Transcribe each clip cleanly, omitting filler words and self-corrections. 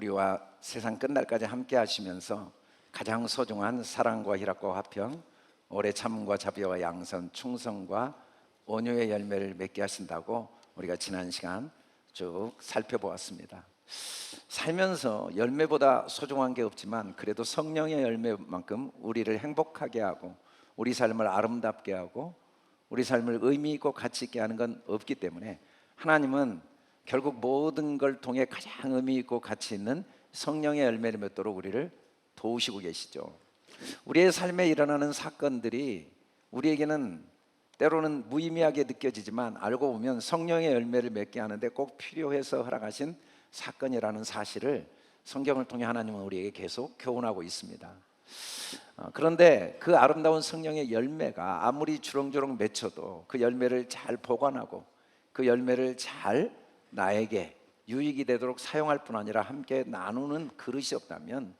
우리와 세상 끝날까지 함께 하시면서 가장 소중한 사랑과 희락과 화평, 오래 참음과 자비와 양선, 충성과 온유의 열매를 맺게 하신다고 우리가 지난 시간 쭉 살펴보았습니다. 살면서 열매보다 소중한 게 없지만 그래도 성령의 열매만큼 우리를 행복하게 하고 우리 삶을 아름답게 하고 우리 삶을 의미 있고 가치 있게 하는 건 없기 때문에 하나님은 결국 모든 걸 통해 가장 의미 있고 가치 있는 성령의 열매를 맺도록 우리를 도우시고 계시죠. 우리의 삶에 일어나는 사건들이 우리에게는 때로는 무의미하게 느껴지지만 알고 보면 성령의 열매를 맺게 하는데 꼭 필요해서 허락하신 사건이라는 사실을 성경을 통해 하나님은 우리에게 계속 교훈하고 있습니다. 그런데 그 아름다운 성령의 열매가 아무리 주렁주렁 맺혀도 그 열매를 잘 보관하고 그 열매를 잘 나에게 유익이 되도록 사용할 뿐 아니라 함께 나누는 그릇이 없다면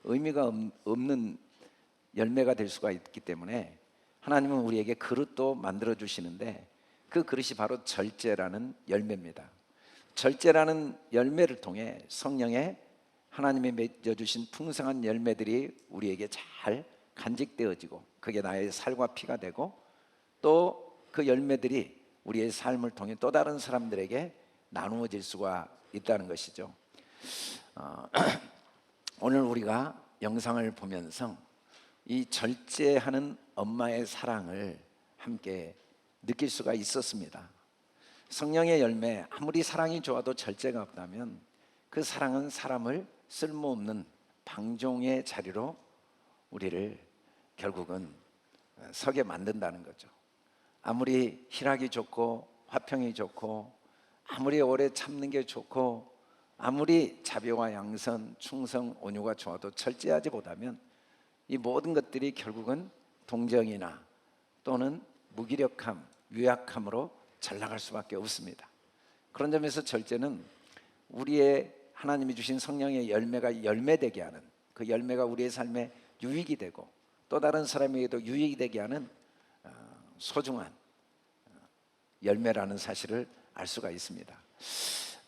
의미가 없는 열매가 될 수가 있기 때문에 하나님은 우리에게 그릇도 만들어 주시는데 그 그릇이 바로 절제라는 열매입니다. 절제라는 열매를 통해 성령의 하나님이 맺어주신 풍성한 열매들이 우리에게 잘 간직되어지고 그게 나의 살과 피가 되고 또 그 열매들이 우리의 삶을 통해 또 다른 사람들에게 나누어질 수가 있다는 것이죠. 오늘 우리가 영상을 보면서 이 절제하는 엄마의 사랑을 함께 느낄 수가 있었습니다. 성령의 열매, 아무리 사랑이 좋아도 절제가 없다면 그 사랑은 사람을 쓸모없는 방종의 자리로 우리를 결국은 서게 만든다는 거죠. 아무리 희락이 좋고 화평이 좋고 아무리 오래 참는 게 좋고 아무리 자비와 양선, 충성, 온유가 좋아도 절제하지 못하면 이 모든 것들이 결국은 동정이나 또는 무기력함, 유약함으로 전락할 수밖에 없습니다. 그런 점에서 절제는 우리의 하나님이 주신 성령의 열매가 열매되게 하는, 그 열매가 우리의 삶에 유익이 되고 또 다른 사람에게도 유익이 되게 하는 소중한 열매라는 사실을 알 수가 있습니다.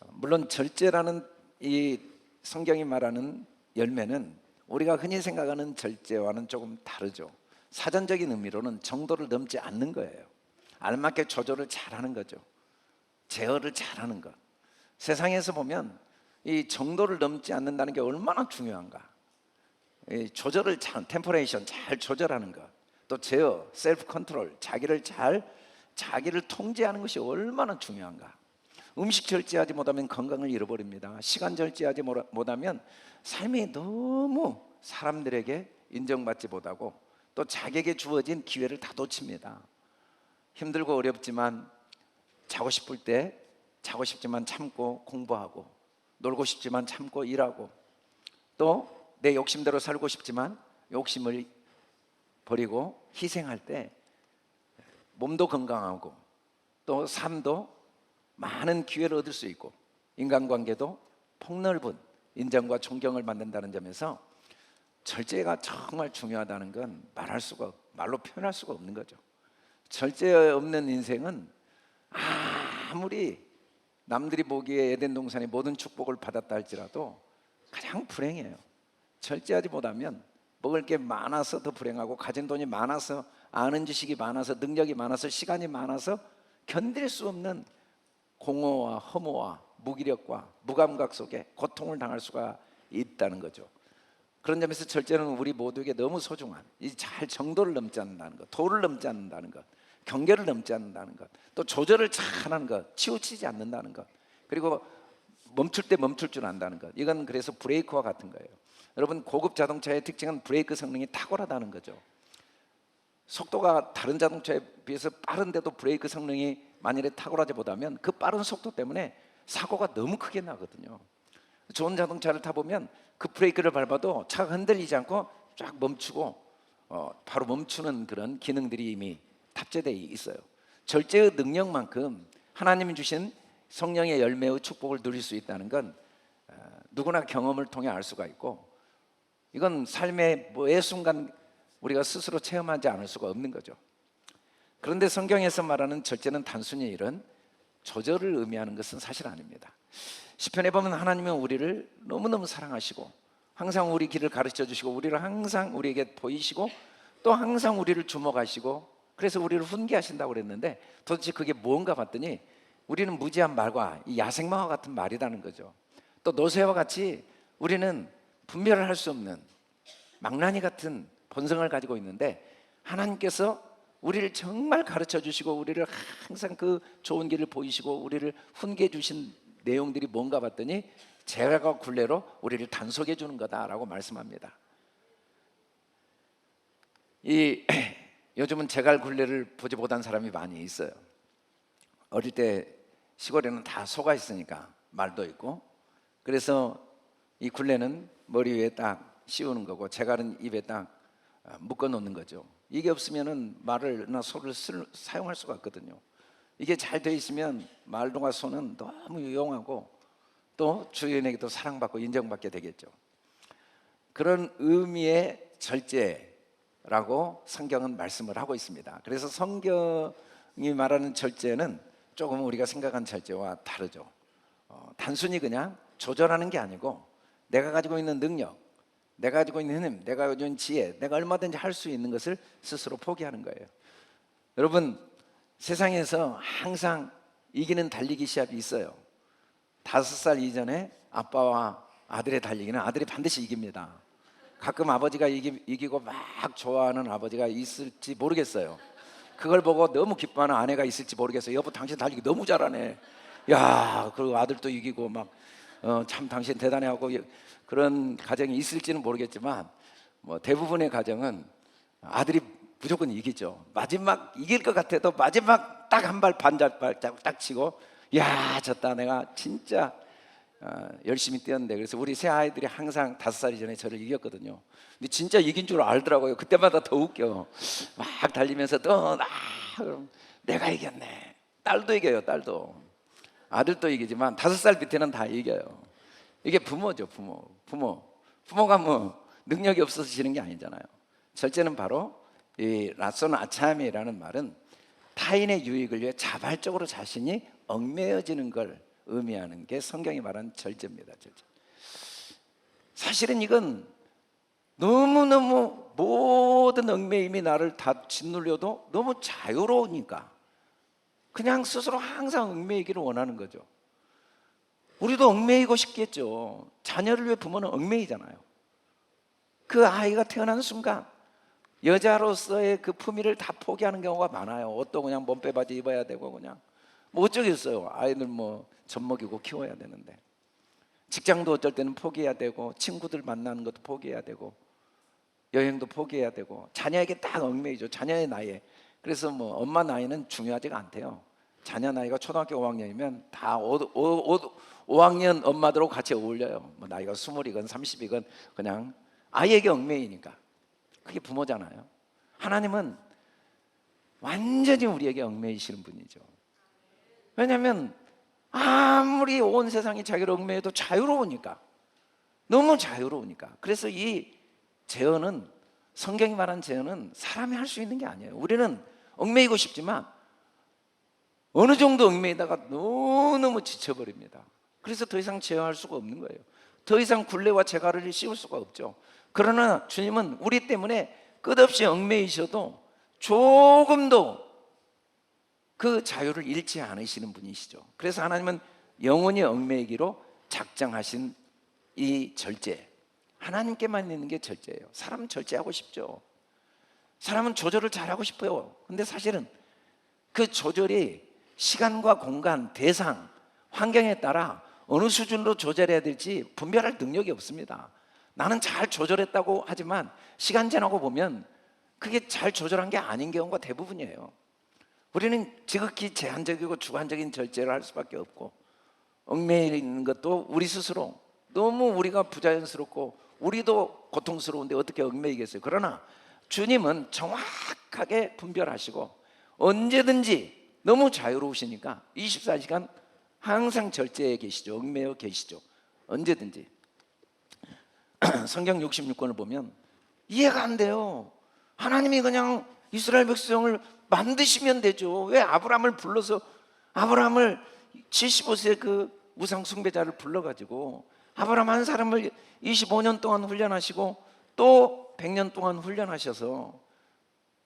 물론 절제라는 이 성경이 말하는 열매는 우리가 흔히 생각하는 절제와는 조금 다르죠. 사전적인 의미로는 정도를 넘지 않는 거예요. 알맞게 조절을 잘하는 거죠. 제어를 잘하는 것. 세상에서 보면 이 정도를 넘지 않는다는 게 얼마나 중요한가. 이 조절을 잘, 템퍼레이션 잘 조절하는 것, 또 제어, 셀프 컨트롤, 자기를 통제하는 것이 얼마나 중요한가. 음식 절제하지 못하면 건강을 잃어버립니다. 시간 절제하지 못하면 삶이 너무 사람들에게 인정받지 못하고 또 자기에게 주어진 기회를 다 놓칩니다. 힘들고 어렵지만 자고 싶을 때 자고 싶지만 참고 공부하고, 놀고 싶지만 참고 일하고, 또 내 욕심대로 살고 싶지만 욕심을 버리고 희생할 때 몸도 건강하고 또 삶도 많은 기회를 얻을 수 있고 인간관계도 폭넓은 인정과 존경을 받는다는 점에서 절제가 정말 중요하다는 건 말로 표현할 수가 없는 거죠. 절제 없는 인생은 아무리 남들이 보기에 에덴 동산의 모든 축복을 받았다 할지라도 가장 불행해요. 절제하지 못하면 먹을 게 많아서 더 불행하고 가진 돈이 많아서 아는 지식이 많아서 능력이 많아서 시간이 많아서 견딜 수 없는 공허와 허무와 무기력과 무감각 속에 고통을 당할 수가 있다는 거죠. 그런 점에서 절제는 우리 모두에게 너무 소중한, 이 잘 정도를 넘지 않는다는 것, 도를 넘지 않는다는 것, 경계를 넘지 않는다는 것, 또 조절을 잘하는 것, 치우치지 않는다는 것, 그리고 멈출 때 멈출 줄 안다는 것. 이건 그래서 브레이크와 같은 거예요. 여러분, 고급 자동차의 특징은 브레이크 성능이 탁월하다는 거죠. 속도가 다른 자동차에 비해서 빠른데도 브레이크 성능이 만일에 탁월하지 못하면 그 빠른 속도 때문에 사고가 너무 크게 나거든요. 좋은 자동차를 타보면 그 브레이크를 밟아도 차가 흔들리지 않고 쫙 멈추고 바로 멈추는 그런 기능들이 이미 탑재되어 있어요. 절제의 능력만큼 하나님이 주신 성령의 열매의 축복을 누릴 수 있다는 건 누구나 경험을 통해 알 수가 있고, 이건 삶의 매 순간 우리가 스스로 체험하지 않을 수가 없는 거죠. 그런데 성경에서 말하는 절제는 단순히 이런 조절을 의미하는 것은 사실 아닙니다. 시편에 보면 하나님은 우리를 너무너무 사랑하시고 항상 우리 길을 가르쳐 주시고 우리를 항상 우리에게 보이시고 또 항상 우리를 주목하시고 그래서 우리를 훈계하신다고 그랬는데 도대체 그게 뭔가 봤더니 우리는 무지한 말과 이 야생마와 같은 말이라는 거죠. 또 노새와 같이 우리는 분별을 할 수 없는 망나니 같은 본성을 가지고 있는데 하나님께서 우리를 정말 가르쳐 주시고 우리를 항상 그 좋은 길을 보이시고 우리를 훈계해 주신 내용들이 뭔가 봤더니 재갈과 굴레로 우리를 단속해 주는 거다라고 말씀합니다. 요즘은 재갈 굴레를 보지 못한 사람이 많이 있어요. 어릴 때 시골에는 다 소가 있으니까 말도 있고 그래서 이 굴레는 머리 위에 딱 씌우는 거고 재갈은 입에 딱 묶어 놓는 거죠. 이게 없으면은 말을나 소를 사용할 수가 없거든요. 이게 잘 돼 있으면 말과 소는 너무 유용하고 또 주인에게도 사랑받고 인정받게 되겠죠. 그런 의미의 절제라고 성경은 말씀을 하고 있습니다. 그래서 성경이 말하는 절제는 조금 우리가 생각한 절제와 다르죠. 단순히 그냥 조절하는 게 아니고 내가 가지고 있는 능력, 내가 가지고 있는 힘, 내가 가지고 있는 지혜, 내가 얼마든지 할 수 있는 것을 스스로 포기하는 거예요. 여러분, 세상에서 항상 이기는 달리기 시합이 있어요. 5살 이전에 아빠와 아들의 달리기는 아들이 반드시 이깁니다. 가끔 아버지가 이기고 막 좋아하는 아버지가 있을지 모르겠어요. 그걸 보고 너무 기뻐하는 아내가 있을지 모르겠어요. 여보, 당신 달리기 너무 잘하네. 야, 그리고 아들도 이기고 막 참 당신 대단해 하고 그런 가정이 있을지는 모르겠지만 뭐 대부분의 가정은 아들이 무조건 이기죠. 마지막 이길 것 같아도 마지막 딱 한 발 반짝발 딱 치고 야, 졌다. 내가 진짜 열심히 뛰었는데. 그래서 우리 새 아이들이 항상 5살 전에 저를 이겼거든요. 근데 진짜 이긴 줄 알더라고요. 그때마다 더 웃겨. 막 달리면서 또 그럼 내가 이겼네. 딸도 이겨요. 딸도. 아들도 이기지만 5살 밑에는 다 이겨요. 이게 부모죠. 부모가 뭐 능력이 없어서 지는 게 아니잖아요. 절제는 바로 이 라손 아참이라는 말은 타인의 유익을 위해 자발적으로 자신이 얽매여지는 걸 의미하는 게 성경이 말하는 절제입니다. 절제. 사실은 이건 너무너무 모든 얽매임이 나를 다 짓눌려도 너무 자유로우니까 그냥 스스로 항상 얽매이기를 원하는 거죠. 우리도 얽매이고 싶겠죠. 자녀를 위해 부모는 얽매이잖아요. 그 아이가 태어난 순간 여자로서의 그 품위를 다 포기하는 경우가 많아요. 옷도 그냥 몸빼바지 입어야 되고 그냥 뭐 어쩌겠어요. 아이들 뭐 젖먹이고 키워야 되는데 직장도 어쩔 때는 포기해야 되고 친구들 만나는 것도 포기해야 되고 여행도 포기해야 되고 자녀에게 딱 얽매이죠. 자녀의 나이에. 그래서 뭐 엄마 나이는 중요하지가 않대요. 자녀 나이가 초등학교 5학년이면 다 5학년 엄마들하고 같이 어울려요. 뭐 나이가 20이건 30이건 그냥 아이에게 얽매이니까. 그게 부모잖아요. 하나님은 완전히 우리에게 얽매이시는 분이죠. 왜냐하면 아무리 온 세상이 자기를 얽매여도 자유로우니까. 너무 자유로우니까. 그래서 이 제어는, 성경이 말한 제어는 사람이 할 수 있는 게 아니에요. 우리는 얽매이고 싶지만 어느 정도 얽매이다가 너무너무 지쳐버립니다. 그래서 더 이상 제어할 수가 없는 거예요. 더 이상 굴레와 재갈을 씌울 수가 없죠. 그러나 주님은 우리 때문에 끝없이 얽매이셔도 조금도 그 자유를 잃지 않으시는 분이시죠. 그래서 하나님은 영원히 억매이기로 작정하신 이 절제, 하나님께만 있는 게 절제예요. 사람은 절제하고 싶죠. 사람은 조절을 잘하고 싶어요. 근데 사실은 그 조절이 시간과 공간, 대상, 환경에 따라 어느 수준으로 조절해야 될지 분별할 능력이 없습니다. 나는 잘 조절했다고 하지만 시간 지나고 보면 그게 잘 조절한 게 아닌 경우가 대부분이에요. 우리는 지극히 제한적이고 주관적인 절제를 할 수밖에 없고 얽매여 있는 것도 우리 스스로 너무 우리가 부자연스럽고 우리도 고통스러운데 어떻게 얽매이겠어요. 그러나 주님은 정확하게 분별하시고 언제든지 너무 자유로우시니까 24시간 항상 절제해 계시죠. 얽매여 계시죠. 언제든지. 성경 66권을 보면 이해가 안 돼요. 하나님이 그냥 이스라엘 백성을 만드시면 되죠. 왜 아브라함을 불러서 아브라함을 75세 그 우상 숭배자를 불러가지고 아브라함 한 사람을 25년 동안 훈련하시고 또 100년 동안 훈련하셔서,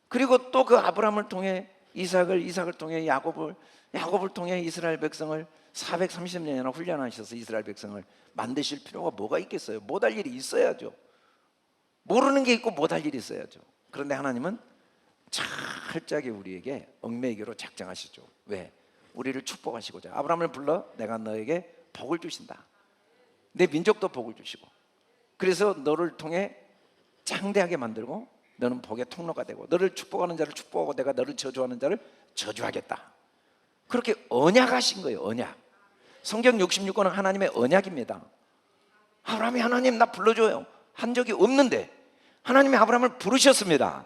그리고 또 그 아브라함을 통해 이삭을 통해 야곱을 통해 이스라엘 백성을 430년이나 훈련하셔서 이스라엘 백성을 만드실 필요가 뭐가 있겠어요? 못할 일이 있어야죠. 모르는 게 있고 못할 일이 있어야죠. 그런데 하나님은 철저하게 우리에게 얽매이기로 작정하시죠. 왜? 우리를 축복하시고자. 아브라함을 불러 내가 너에게 복을 주신다. 내 민족도 복을 주시고, 그래서 너를 통해 장대하게 만들고 너는 복의 통로가 되고, 너를 축복하는 자를 축복하고 내가 너를 저주하는 자를 저주하겠다. 그렇게 언약하신 거예요. 언약. 성경 66권은 하나님의 언약입니다. 아브라함이 하나님 나 불러줘요 한 적이 없는데 하나님이 아브라함을 부르셨습니다.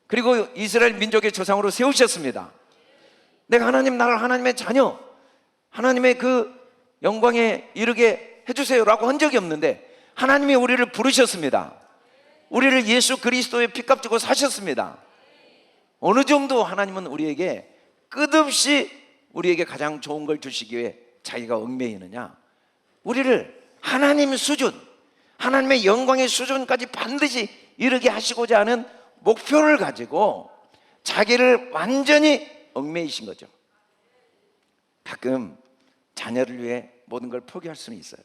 그리고 이스라엘 민족의 조상으로 세우셨습니다. 내가 하나님 나를 하나님의 자녀, 하나님의 그 영광에 이르게 해주세요 라고 한 적이 없는데 하나님이 우리를 부르셨습니다. 우리를 예수 그리스도의 피값 주고 사셨습니다. 어느 정도 하나님은 우리에게 끝없이 우리에게 가장 좋은 걸 주시기 위해 자기가 얽매이느냐, 우리를 하나님 수준, 하나님의 영광의 수준까지 반드시 이르게 하시고자 하는 목표를 가지고 자기를 완전히 얽매이신 거죠. 가끔 자녀를 위해 모든 걸 포기할 수는 있어요.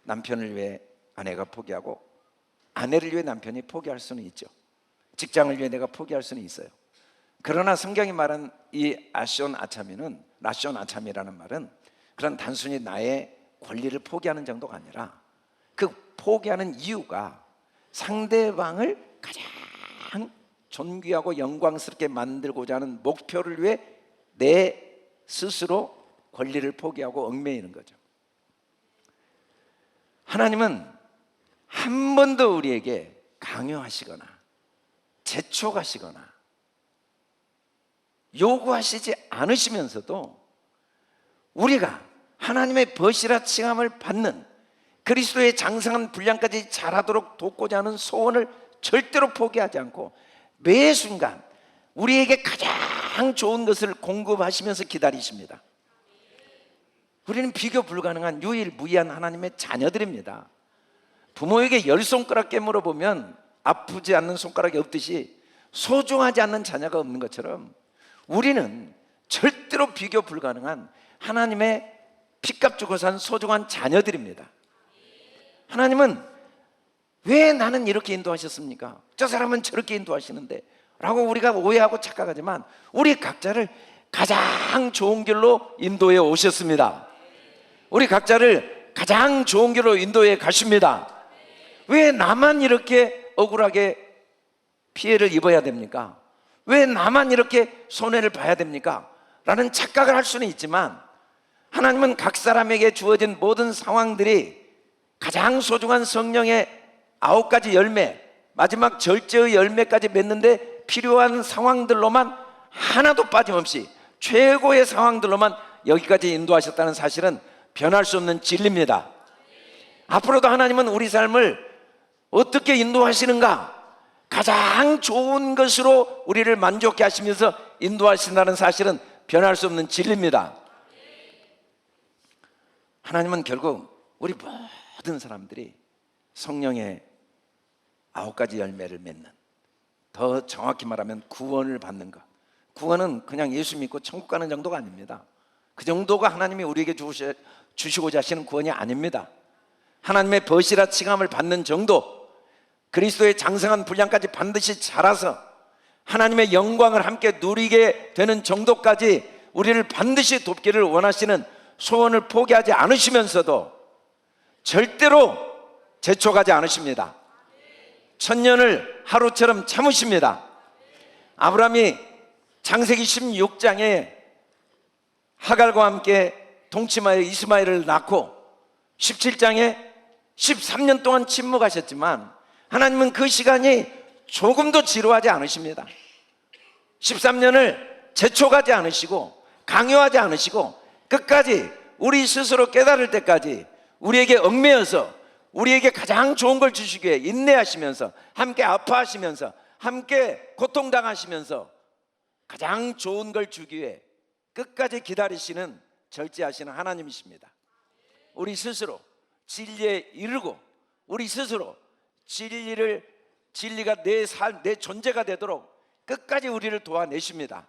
남편을 위해 아내가 포기하고, 아내를 위해 남편이 포기할 수는 있죠. 직장을 위해 내가 포기할 수는 있어요. 그러나 성경이 말한 이 라숀 아참이라는 말은 그런 단순히 나의 권리를 포기하는 정도가 아니라, 그 포기하는 이유가 상대방을 가장 존귀하고 영광스럽게 만들고자 하는 목표를 위해 내 스스로 권리를 포기하고 얽매이는 거죠. 하나님은 한 번도 우리에게 강요하시거나 재촉하시거나 요구하시지 않으시면서도 우리가 하나님의 벗이라 칭함을 받는 그리스도의 장성한 분량까지 자라도록 돕고자 하는 소원을 절대로 포기하지 않고 매 순간 우리에게 가장 좋은 것을 공급하시면서 기다리십니다. 우리는 비교 불가능한 유일무이한 하나님의 자녀들입니다. 부모에게 10손가락 깨물어 보면 아프지 않는 손가락이 없듯이 소중하지 않는 자녀가 없는 것처럼 우리는 절대로 비교 불가능한 하나님의 피값 주고 산 소중한 자녀들입니다. 하나님은 왜 나는 이렇게 인도하셨습니까? 저 사람은 저렇게 인도하시는데 라고 우리가 오해하고 착각하지만 우리 각자를 가장 좋은 길로 인도해 오셨습니다. 우리 각자를 가장 좋은 길로 인도해 가십니다. 왜 나만 이렇게 억울하게 피해를 입어야 됩니까? 왜 나만 이렇게 손해를 봐야 됩니까? 라는 착각을 할 수는 있지만 하나님은 각 사람에게 주어진 모든 상황들이 가장 소중한 성령의 9가지 열매, 마지막 절제의 열매까지 맺는데 필요한 상황들로만 하나도 빠짐없이 최고의 상황들로만 여기까지 인도하셨다는 사실은 변할 수 없는 진리입니다. 앞으로도 하나님은 우리 삶을 어떻게 인도하시는가? 가장 좋은 것으로 우리를 만족해 하시면서 인도하신다는 사실은 변할 수 없는 진리입니다. 하나님은 결국 우리 모든 사람들이 성령의 9가지 열매를 맺는, 더 정확히 말하면 구원을 받는 것. 구원은 그냥 예수 믿고 천국 가는 정도가 아닙니다. 그 정도가 하나님이 우리에게 주시고자 하시는 구원이 아닙니다. 하나님의 벗이라 칭함을 받는 정도, 그리스도의 장성한 분량까지 반드시 자라서 하나님의 영광을 함께 누리게 되는 정도까지 우리를 반드시 돕기를 원하시는 소원을 포기하지 않으시면서도 절대로 재촉하지 않으십니다. 천년을 하루처럼 참으십니다. 아브라함이 창세기 16장에 하갈과 함께 동침하여 이스마엘을 낳고 17장에 13년 동안 침묵하셨지만 하나님은 그 시간이 조금도 지루하지 않으십니다. 13년을 재촉하지 않으시고 강요하지 않으시고 끝까지 우리 스스로 깨달을 때까지 우리에게 얽매여서 우리에게 가장 좋은 걸 주시기 위해 인내하시면서 함께 아파하시면서 함께 고통당하시면서 가장 좋은 걸 주기 위해 끝까지 기다리시는 절제하시는 하나님이십니다. 우리 스스로 진리에 이르고 우리 스스로 진리가 내 삶, 내 존재가 되도록 끝까지 우리를 도와내십니다.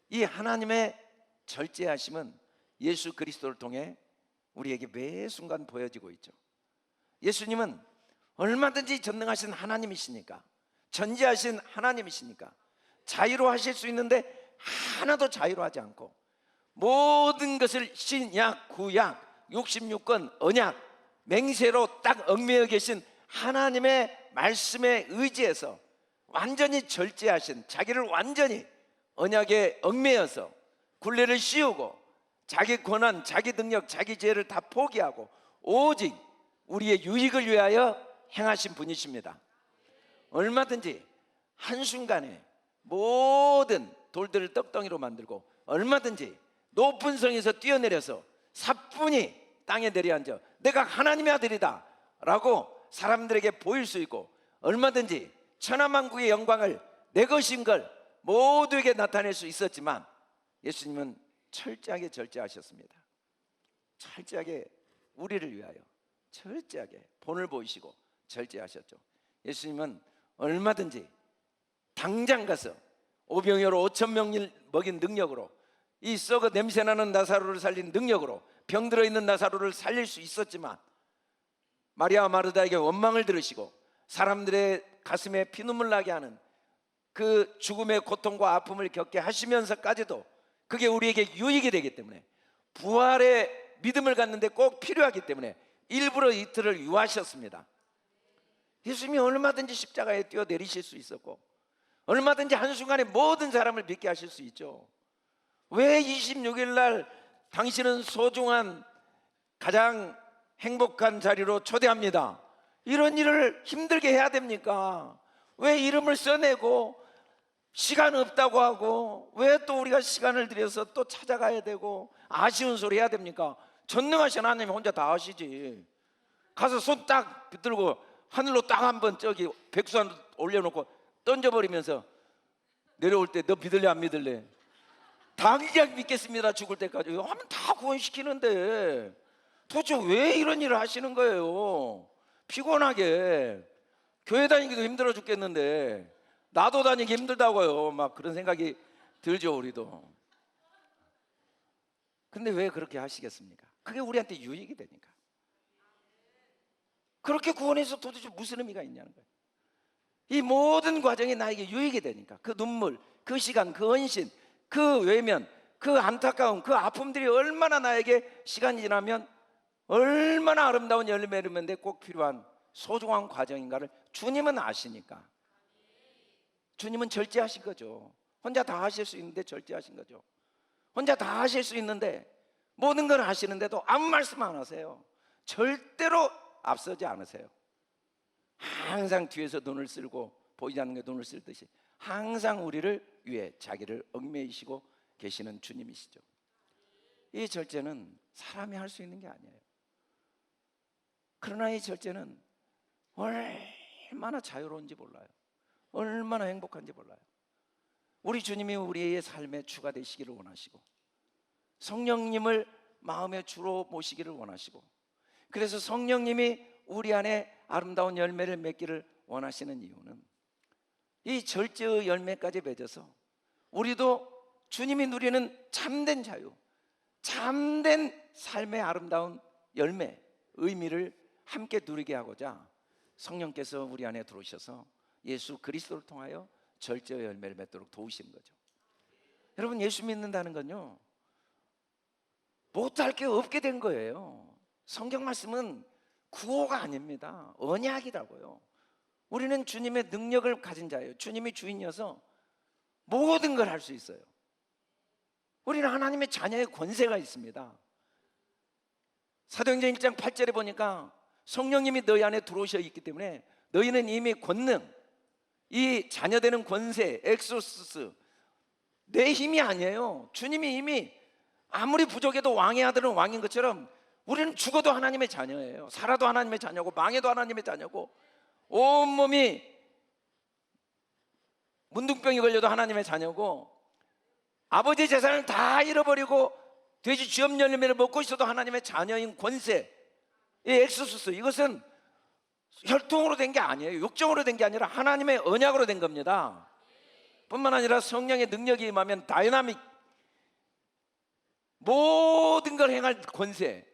이 하나님의 절제하심은 예수 그리스도를 통해 우리에게 매 순간 보여지고 있죠. 예수님은 얼마든지 전능하신 하나님이시니까, 전지하신 하나님이시니까 자유로 하실 수 있는데 하나도 자유로하지 않고 모든 것을 신약, 구약, 66권, 언약, 맹세로 딱 얽매여 계신 하나님의 말씀에 의지해서 완전히 절제하신, 자기를 완전히 언약에 얽매여서 굴레를 씌우고 자기 권한, 자기 능력, 자기 죄를 다 포기하고 오직 우리의 유익을 위하여 행하신 분이십니다. 얼마든지 한순간에 모든 돌들을 떡덩이로 만들고 얼마든지 높은 성에서 뛰어내려서 사뿐히 땅에 내려앉아 내가 하나님의 아들이다 라고 사람들에게 보일 수 있고 얼마든지 천하만국의 영광을 내 것인 걸 모두에게 나타낼 수 있었지만 예수님은 철저하게 절제하셨습니다. 철저하게 우리를 위하여 철저하게 본을 보이시고 절제하셨죠. 예수님은 얼마든지 당장 가서 오병이어로 5,000명을 먹인 능력으로 이 썩어 냄새나는 나사로를 살린 능력으로 병 들어있는 나사로를 살릴 수 있었지만 마리아 마르다에게 원망을 들으시고 사람들의 가슴에 피눈물 나게 하는 그 죽음의 고통과 아픔을 겪게 하시면서까지도 그게 우리에게 유익이 되기 때문에 부활의 믿음을 갖는데 꼭 필요하기 때문에 일부러 이틀을 유하셨습니다. 예수님이 얼마든지 십자가에 뛰어내리실 수 있었고 얼마든지 한순간에 모든 사람을 믿게 하실 수 있죠. 왜 26일 날 당신은 소중한 가장 행복한 자리로 초대합니다. 이런 일을 힘들게 해야 됩니까? 왜 이름을 써내고 시간 없다고 하고 왜 또 우리가 시간을 들여서 또 찾아가야 되고 아쉬운 소리 해야 됩니까? 전능하신 하나님이 혼자 다 하시지. 가서 손 딱 붙들고 하늘로 딱 한번 저기 백수한 올려놓고 던져버리면서 내려올 때 너 믿을래 안 믿을래? 당장 믿겠습니다 죽을 때까지 하면 다 구원시키는데 도대체 왜 이런 일을 하시는 거예요? 피곤하게 교회 다니기도 힘들어 죽겠는데 나도 다니기 힘들다고요. 막 그런 생각이 들죠 우리도. 근데 왜 그렇게 하시겠습니까? 그게 우리한테 유익이 되니까. 그렇게 구원해서 도대체 무슨 의미가 있냐는 거예요. 이 모든 과정이 나에게 유익이 되니까 그 눈물, 그 시간, 그 헌신, 그 외면, 그 안타까움, 그 아픔들이 얼마나 나에게 시간이 지나면 얼마나 아름다운 열매를 맺는데 꼭 필요한 소중한 과정인가를 주님은 아시니까. 주님은 절제하신 거죠. 혼자 다 하실 수 있는데 절제하신 거죠. 혼자 다 하실 수 있는데 모든 걸 하시는데도 아무 말씀 안 하세요. 절대로 앞서지 않으세요. 항상 뒤에서 눈을 쓸고 보이지 않는 게 눈을 쓸듯이 항상 우리를 위해 자기를 얽매이시고 계시는 주님이시죠. 이 절제는 사람이 할 수 있는 게 아니에요. 그러나 이 절제는 얼마나 자유로운지 몰라요. 얼마나 행복한지 몰라요. 우리 주님이 우리의 삶의 주가 되시기를 원하시고 성령님을 마음의 주로 모시기를 원하시고 그래서 성령님이 우리 안에 아름다운 열매를 맺기를 원하시는 이유는 이 절제의 열매까지 맺어서 우리도 주님이 누리는 참된 자유, 참된 삶의 아름다운 열매, 의미를 함께 누리게 하고자 성령께서 우리 안에 들어오셔서 예수 그리스도를 통하여 절제의 열매를 맺도록 도우시는 거죠. 여러분, 예수 믿는다는 건요 못할 게 없게 된 거예요. 성경 말씀은 구호가 아닙니다. 언약이라고요. 우리는 주님의 능력을 가진 자예요. 주님이 주인이어서 모든 걸 할 수 있어요. 우리는 하나님의 자녀의 권세가 있습니다. 사도행전 1장 8절에 보니까 성령님이 너희 안에 들어오셔 있기 때문에 너희는 이미 권능, 이 자녀되는 권세, 엑소스스, 내 힘이 아니에요. 주님이 이미 아무리 부족해도 왕의 아들은 왕인 것처럼 우리는 죽어도 하나님의 자녀예요. 살아도 하나님의 자녀고 망해도 하나님의 자녀고 온몸이 문둥병이 걸려도 하나님의 자녀고 아버지 재산을 다 잃어버리고 돼지 쥐업 열매를 먹고 있어도 하나님의 자녀인 권세, 이 엑소수스, 이것은 혈통으로 된 게 아니에요. 육정으로 된 게 아니라 하나님의 언약으로 된 겁니다. 뿐만 아니라 성령의 능력이 임하면 다이나믹, 모든 걸 행할 권세,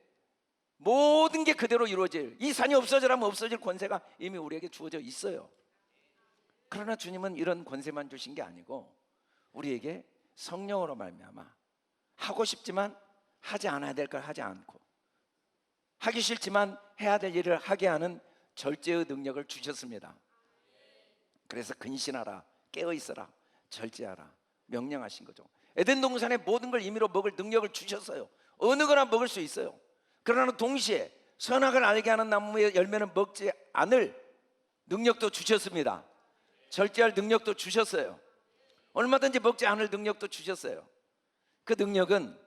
모든 게 그대로 이루어질, 이 산이 없어져라면 없어질 권세가 이미 우리에게 주어져 있어요. 그러나 주님은 이런 권세만 주신 게 아니고 우리에게 성령으로 말미암아 하고 싶지만 하지 않아야 될 걸 하지 않고, 하기 싫지만 해야 될 일을 하게 하는 절제의 능력을 주셨습니다. 그래서 근신하라, 깨어있어라, 절제하라 명령하신 거죠. 에덴 동산에 모든 걸 임의로 먹을 능력을 주셨어요. 어느 거나 먹을 수 있어요. 그러나 동시에 선악을 알게 하는 나무의 열매는 먹지 않을 능력도 주셨습니다. 절제할 능력도 주셨어요. 얼마든지 먹지 않을 능력도 주셨어요. 그 능력은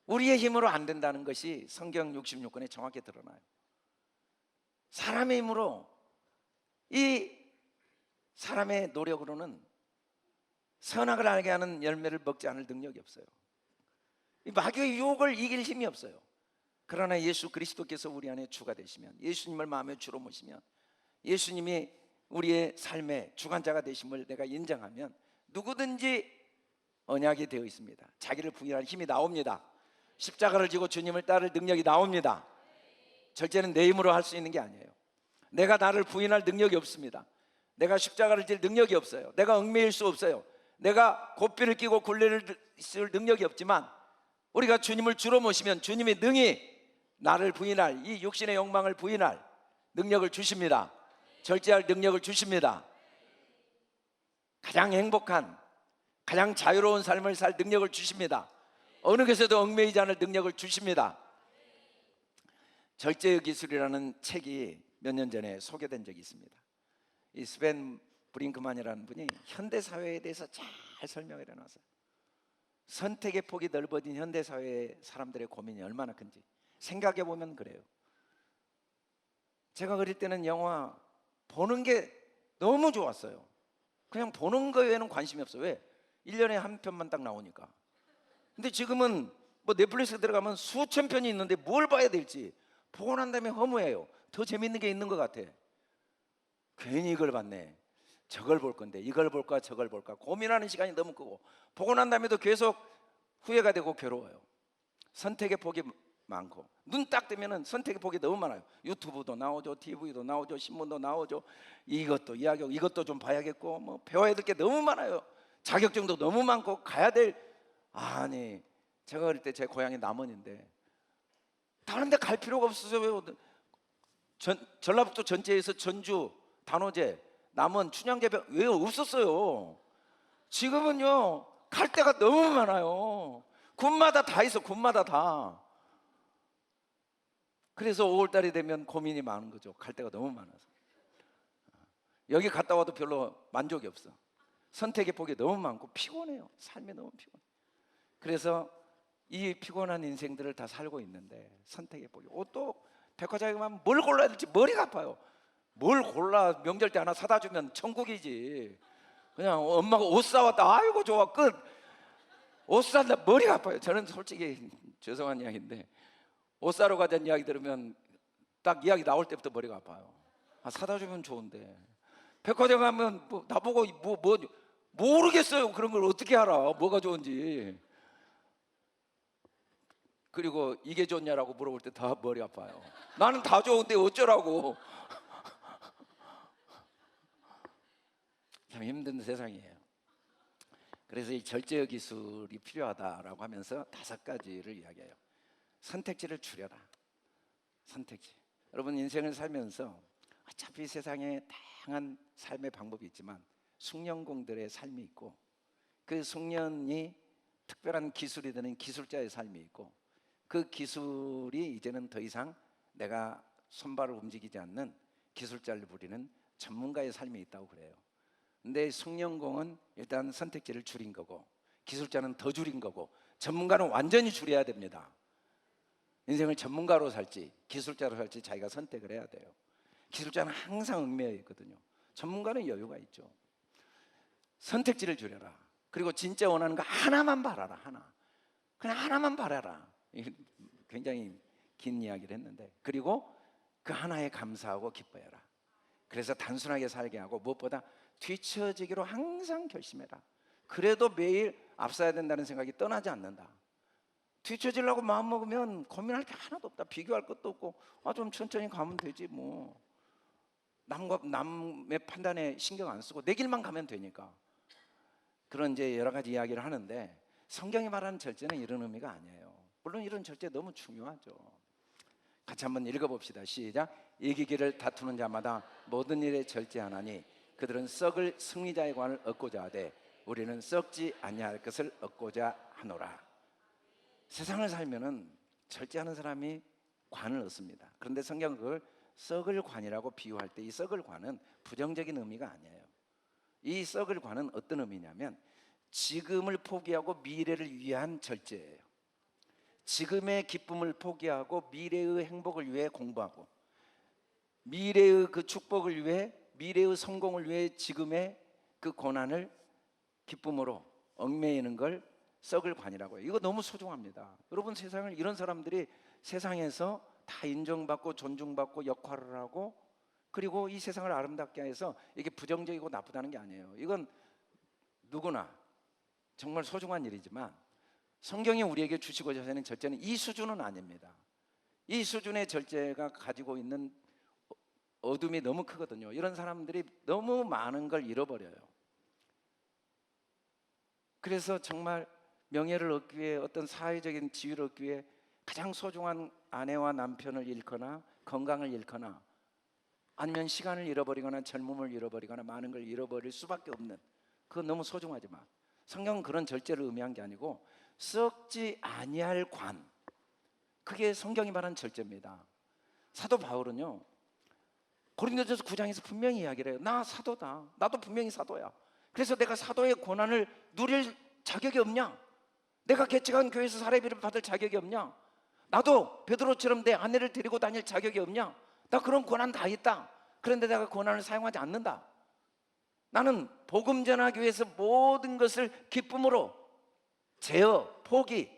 우리의 힘으로 안 된다는 것이 성경 66권에 정확히 드러나요. 사람의 힘으로, 이 사람의 노력으로는 선악을 알게 하는 열매를 먹지 않을 능력이 없어요. 이 마귀의 유혹을 이길 힘이 없어요. 그러나 예수 그리스도께서 우리 안에 주가 되시면, 예수님을 마음에 주로 모시면, 예수님이 우리의 삶의 주관자가 되심을 내가 인정하면 누구든지 언약이 되어 있습니다. 자기를 부인할 힘이 나옵니다. 십자가를 지고 주님을 따를 능력이 나옵니다. 절제는 내 힘으로 할 수 있는 게 아니에요. 내가 나를 부인할 능력이 없습니다. 내가 십자가를 질 능력이 없어요. 내가 얽매일 수 없어요. 내가 고삐를 끼고 굴레를 쓸 능력이 없지만 우리가 주님을 주로 모시면 주님이 능히 나를 부인할, 이 육신의 욕망을 부인할 능력을 주십니다. 절제할 능력을 주십니다. 가장 행복한, 가장 자유로운 삶을 살 능력을 주십니다. 어느 것에도 얽매이지 않을 능력을 주십니다. 절제의 기술이라는 책이 몇 년 전에 소개된 적이 있습니다. 이 스벤 브링크만이라는 분이 현대사회에 대해서 잘 설명을 해놨어요. 선택의 폭이 넓어진 현대사회의 사람들의 고민이 얼마나 큰지 생각해보면 그래요. 제가 어릴 때는 영화 보는 게 너무 좋았어요. 그냥 보는 거에는 관심이 없어요. 왜? 1년에 한 편만 딱 나오니까. 근데 지금은 뭐 넷플릭스 들어가면 수천 편이 있는데 뭘 봐야 될지 보고 난 다음에 허무해요. 더 재밌는 게 있는 것 같아. 괜히 이걸 봤네, 저걸 볼 건데 이걸 볼까 저걸 볼까 고민하는 시간이 너무 크고, 보고 난 다음에도 계속 후회가 되고 괴로워요. 선택의 폭이 많고, 눈 딱 뜨면은 선택의 폭이 너무 많아요. 유튜브도 나오죠, TV도 나오죠, 신문도 나오죠. 이것도 이야기하고 이것도 좀 봐야겠고, 뭐 배워야 될 게 너무 많아요. 자격증도 너무 많고 가야 될, 아니 제가 어릴 때 제 고향이 남원인데 다른 데 갈 필요가 없어요. 전라북도 전체에서 전주, 단오제, 남원, 춘향제 왜 없었어요. 지금은요 갈 데가 너무 많아요. 군마다 다 있어, 군마다 다. 그래서 5월달이 되면 고민이 많은 거죠. 갈 데가 너무 많아서. 여기 갔다 와도 별로 만족이 없어. 선택의 폭이 너무 많고 피곤해요. 삶이 너무 피곤해. 그래서 이 피곤한 인생들을 다 살고 있는데 선택의 폭이, 옷도 백화점에 가면 뭘 골라야 될지 머리가 아파요. 뭘 골라, 명절 때 하나 사다 주면 천국이지. 그냥 엄마가 옷 사왔다, 아이고 좋아, 끝. 옷 산다, 머리가 아파요. 저는 솔직히 죄송한 이야기인데 옷 사러 가자는 이야기 들으면 딱 이야기 나올 때부터 머리가 아파요. 아, 사다 주면 좋은데. 백화점 가면 뭐 나보고 뭐 모르겠어요. 그런 걸 어떻게 알아, 뭐가 좋은지. 그리고 이게 좋냐라고 물어볼 때 다 머리 아파요. 나는 다 좋은데 어쩌라고. 참 힘든 세상이에요. 그래서 이 절제의 기술이 필요하다라고 하면서 5가지를 이야기해요. 선택지를 줄여라. 선택지. 여러분 인생을 살면서 어차피 세상에 다양한 삶의 방법이 있지만 숙련공들의 삶이 있고, 그 숙련이 특별한 기술이 되는 기술자의 삶이 있고, 그 기술이 이제는 더 이상 내가 손발을 움직이지 않는 기술자를 부리는 전문가의 삶이 있다고 그래요. 근데 숙련공은 일단 선택지를 줄인 거고, 기술자는 더 줄인 거고, 전문가는 완전히 줄여야 됩니다. 인생을 전문가로 살지 기술자로 살지 자기가 선택을 해야 돼요. 기술자는 항상 얽매여 있거든요. 전문가는 여유가 있죠. 선택지를 줄여라. 그리고 진짜 원하는 거 하나만 바라라. 하나. 그냥 하나만 바라라. 굉장히 긴 이야기를 했는데, 그리고 그 하나에 감사하고 기뻐해라. 그래서 단순하게 살게 하고 무엇보다 뒤처지기로 항상 결심해라. 그래도 매일 앞서야 된다는 생각이 떠나지 않는다. 뒤처지려고 마음먹으면 고민할 게 하나도 없다. 비교할 것도 없고 좀 천천히 가면 되지 뭐. 남의 판단에 신경 안 쓰고 내 길만 가면 되니까. 그런 이제 여러 가지 이야기를 하는데, 성경이 말하는 절제는 이런 의미가 아니에요. 물론 이런 절제 너무 중요하죠. 같이 한번 읽어봅시다. 시작. 이기기를 다투는 자마다 모든 일에 절제하나니 그들은 썩을 승리자의 관을 얻고자 하되 우리는 썩지 아니할 것을 얻고자 하노라. 세상을 살면은 절제하는 사람이 관을 얻습니다. 그런데 성경은 그걸 썩을 관이라고 비유할 때 이 썩을 관은 부정적인 의미가 아니에요. 이 썩을 관은 어떤 의미냐면 지금을 포기하고 미래를 위한 절제예요. 지금의 기쁨을 포기하고 미래의 행복을 위해 공부하고, 미래의 그 축복을 위해, 미래의 성공을 위해 지금의 그 고난을 기쁨으로 얽매이는 걸 썩을 관이라고 해요. 이거 너무 소중합니다. 여러분, 세상을, 이런 사람들이 세상에서 다 인정받고 존중받고 역할을 하고, 그리고 이 세상을 아름답게 해서 이게 부정적이고 나쁘다는 게 아니에요. 이건 누구나 정말 소중한 일이지만 성경이 우리에게 주시고자 하는 절제는 이 수준은 아닙니다. 이 수준의 절제가 가지고 있는 어둠이 너무 크거든요. 이런 사람들이 너무 많은 걸 잃어버려요. 그래서 정말 명예를 얻기 위해, 어떤 사회적인 지위를 얻기 위해 가장 소중한 아내와 남편을 잃거나 건강을 잃거나 아니면 시간을 잃어버리거나 젊음을 잃어버리거나 많은 걸 잃어버릴 수밖에 없는, 그건 너무 소중하지만 성경은 그런 절제를 의미한 게 아니고 썩지 아니할 관, 그게 성경이 말하는 절제입니다. 사도 바울은요, 고린도전서 9장에서 분명히 이야기를 해요. 나 사도다. 나도 분명히 사도야. 그래서 내가 사도의 고난을 누릴 자격이 없냐? 내가 개척한 교회에서 사례비를 받을 자격이 없냐? 나도 베드로처럼 내 아내를 데리고 다닐 자격이 없냐? 나 그런 고난 다 있다. 그런데 내가 고난을 사용하지 않는다. 나는 복음 전하기 위해서 모든 것을 기쁨으로 제어, 포기,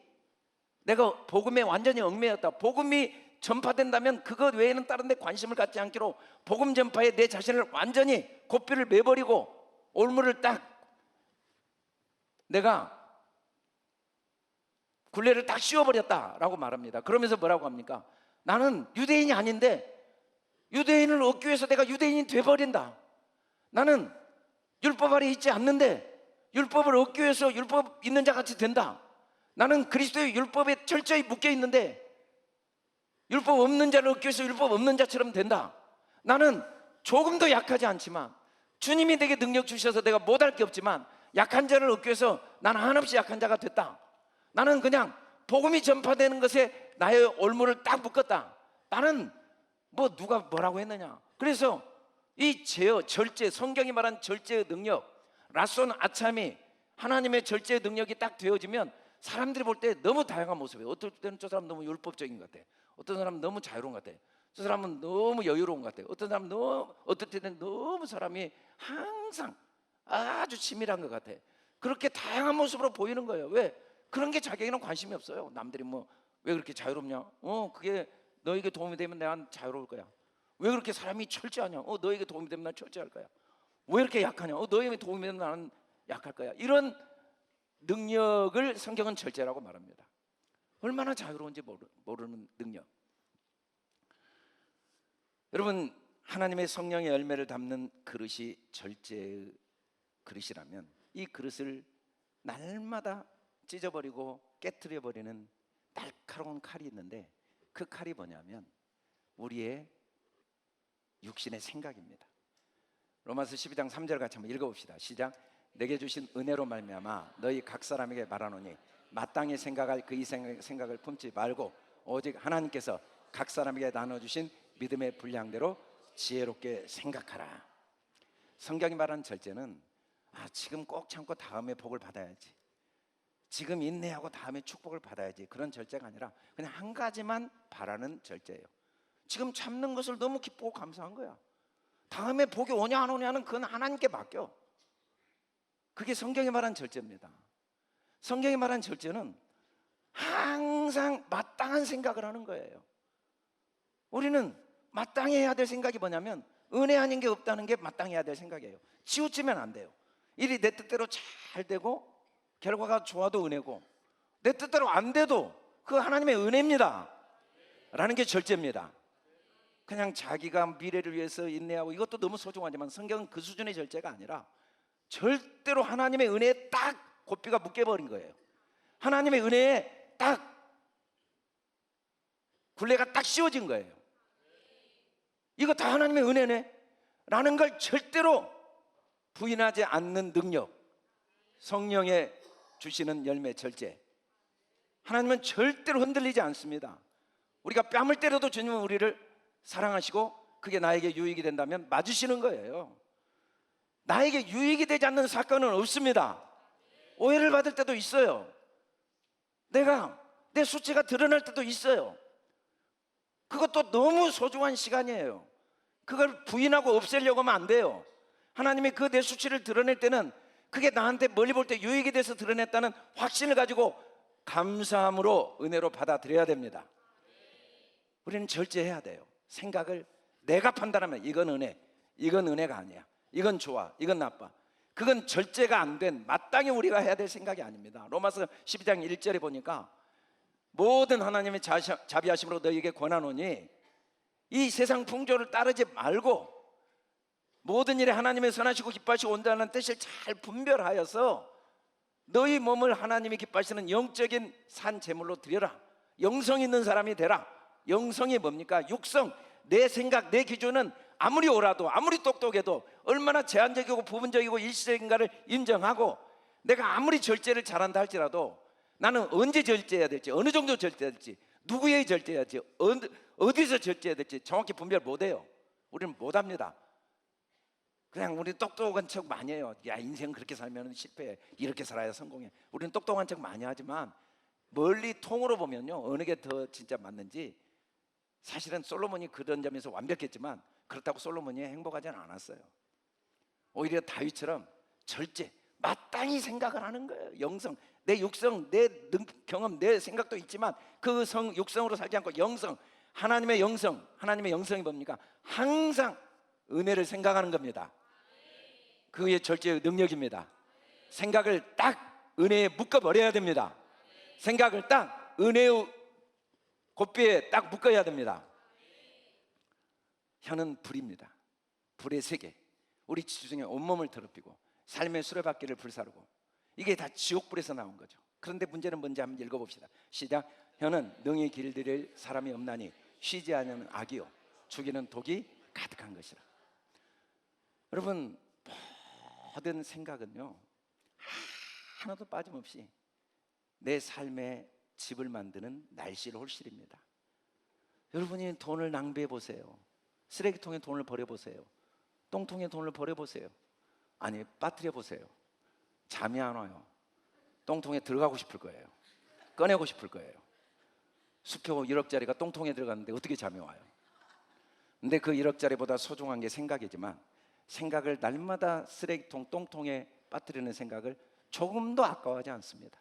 내가 복음에 완전히 얽매였다. 복음이 전파된다면 그것 외에는 다른 데 관심을 갖지 않기로 복음 전파에 내 자신을 완전히 고삐를 매버리고 올무를 딱, 내가 굴레를 딱 씌워버렸다라고 말합니다. 그러면서 뭐라고 합니까? 나는 유대인이 아닌데 유대인을 얻기 위해서 내가 유대인이 돼버린다. 나는 율법 아래 있지 않는데 율법을 얻기 위해서 율법 있는 자 같이 된다. 나는 그리스도의 율법에 철저히 묶여 있는데 율법 없는 자를 얻기 위해서 율법 없는 자처럼 된다. 나는 조금 더 약하지 않지만 주님이 내게 능력 주셔서 내가 못할 게 없지만 약한 자를 얻기 위해서 나는 한없이 약한 자가 됐다. 나는 그냥 복음이 전파되는 것에 나의 올무를 딱 묶었다. 나는 뭐 누가 뭐라고 했느냐. 그래서 이 제어, 절제, 성경이 말한 절제의 능력, 라손 아참이 하나님의 절제의 능력이 딱 되어지면 사람들이 볼 때 너무 다양한 모습이에요. 어떨 때는 저 사람 너무 율법적인 것 같아. 어떤 사람은 너무 자유로운 것 같아. 저 사람은 너무 여유로운 것 같아. 어떤 사람은 어떨 때는 너무 사람이 항상 아주 치밀한 것 같아. 그렇게 다양한 모습으로 보이는 거예요. 왜? 그런 게 자기에게는 관심이 없어요. 남들이 뭐 왜 그렇게 자유롭냐? 그게 너에게 도움이 되면 내가 자유로울 거야. 왜 그렇게 사람이 철저하냐? 너에게 도움이 되면 난 철저할 거야. 왜 이렇게 약하냐? 너에게 도움이 되면 나는 약할 거야. 이런 능력을 성경은 절제라고 말합니다. 얼마나 자유로운지 모르는 능력. 여러분, 하나님의 성령의 열매를 담는 그릇이 절제의 그릇이라면 이 그릇을 날마다 찢어버리고 깨트려버리는 날카로운 칼이 있는데, 그 칼이 뭐냐면 우리의 육신의 생각입니다. 로마서 12장 3절 같이 한번 읽어봅시다. 시작. 내게 주신 은혜로 말미암아 너희 각 사람에게 말하노니 마땅히 생각할 그 이 생각을 품지 말고 오직 하나님께서 각 사람에게 나눠주신 믿음의 분량대로 지혜롭게 생각하라. 성경이 말하는 절제는 지금 꼭 참고 다음에 복을 받아야지, 지금 인내하고 다음에 축복을 받아야지, 그런 절제가 아니라 그냥 한 가지만 바라는 절제예요. 지금 참는 것을 너무 기쁘고 감사한 거야. 다음에 복이 오냐 안 오냐는 그건 하나님께 맡겨. 그게 성경이 말한 절제입니다. 성경이 말한 절제는 항상 마땅한 생각을 하는 거예요. 우리는 마땅히 해야 될 생각이 뭐냐면 은혜 아닌 게 없다는 게 마땅해야 될 생각이에요. 치우치면 안 돼요. 일이 내 뜻대로 잘 되고 결과가 좋아도 은혜고, 내 뜻대로 안 돼도 그 하나님의 은혜입니다 라는 게 절제입니다. 그냥 자기가 미래를 위해서 인내하고, 이것도 너무 소중하지만 성경은 그 수준의 절제가 아니라 절대로 하나님의 은혜에 딱 고삐가 묶여버린 거예요. 하나님의 은혜에 딱 굴레가 딱 씌워진 거예요. 이거 다 하나님의 은혜네 라는 걸 절대로 부인하지 않는 능력, 성령의 주시는 열매 절제. 하나님은 절대로 흔들리지 않습니다. 우리가 뺨을 때려도 주님은 우리를 사랑하시고 그게 나에게 유익이 된다면 맞으시는 거예요. 나에게 유익이 되지 않는 사건은 없습니다. 오해를 받을 때도 있어요. 내 수치가 드러날 때도 있어요. 그것도 너무 소중한 시간이에요. 그걸 부인하고 없애려고 하면 안 돼요. 하나님이 그 내 수치를 드러낼 때는 그게 나한테 멀리 볼 때 유익이 돼서 드러냈다는 확신을 가지고 감사함으로 은혜로 받아들여야 됩니다. 우리는 절제해야 돼요. 생각을 내가 판단하면 이건 은혜, 이건 은혜가 아니야, 이건 좋아, 이건 나빠, 그건 절제가 안 된 마땅히 우리가 해야 될 생각이 아닙니다. 로마서 12장 1절에 보니까 모든 하나님의 자비하심으로 너희에게 권하노니 이 세상 풍조를 따르지 말고 모든 일에 하나님의 선하시고 기뻐하시고 온다는 뜻을 잘 분별하여서 너희 몸을 하나님이 기뻐하시는 영적인 산 제물로 드려라. 영성 있는 사람이 되라. 영성이 뭡니까? 육성, 내 생각, 내 기준은 아무리 옳아도 아무리 똑똑해도 얼마나 제한적이고 부분적이고 일시적인가를 인정하고, 내가 아무리 절제를 잘한다 할지라도 나는 언제 절제해야 될지, 어느 정도 절제해야 될지, 누구에게 절제해야 될지, 어디서 절제해야 될지 정확히 분별 못해요. 우리는 못합니다. 그냥 우리 똑똑한 척 많이 해요. 야, 인생 그렇게 살면 실패해, 이렇게 살아야 성공해. 우리는 똑똑한 척 많이 하지만 멀리 통으로 보면요, 어느 게 더 진짜 맞는지, 사실은 솔로몬이 그런 점에서 완벽했지만 그렇다고 솔로몬이 행복하지는 않았어요. 오히려 다윗처럼 절제, 마땅히 생각을 하는 거예요. 영성, 내 육성, 내 경험, 내 생각도 있지만 그 육성으로 살지 않고 영성, 하나님의 영성. 하나님의 영성이 뭡니까? 항상 은혜를 생각하는 겁니다. 그의 절제의 능력입니다. 생각을 딱 은혜에 묶어버려야 됩니다. 생각을 딱 은혜의 곱비에 딱 묶어야 됩니다. 혀는 불입니다. 불의 세계, 우리 지중에 온몸을 더럽히고 삶의 수레바퀴를 불사르고, 이게 다 지옥불에서 나온 거죠. 그런데 문제는 뭔지 한번 읽어봅시다. 시작. 혀는 능히 길들일 사람이 없나니 쉬지 않는 악이요 죽이는 독이 가득한 것이라. 여러분, 모든 생각은요 하나도 빠짐없이 내 삶의 집을 만드는 날씨홀실입니다. 여러분이 돈을 낭비해 보세요. 쓰레기통에 돈을 버려보세요. 똥통에 돈을 버려보세요. 아니, 빠뜨려 보세요. 잠이 안 와요. 똥통에 들어가고 싶을 거예요. 꺼내고 싶을 거예요. 수표 1억짜리가 똥통에 들어갔는데 어떻게 잠이 와요? 근데 그 1억짜리보다 소중한 게 생각이지만, 생각을 날마다 쓰레기통, 똥통에 빠뜨리는 생각을 조금도 아까워하지 않습니다.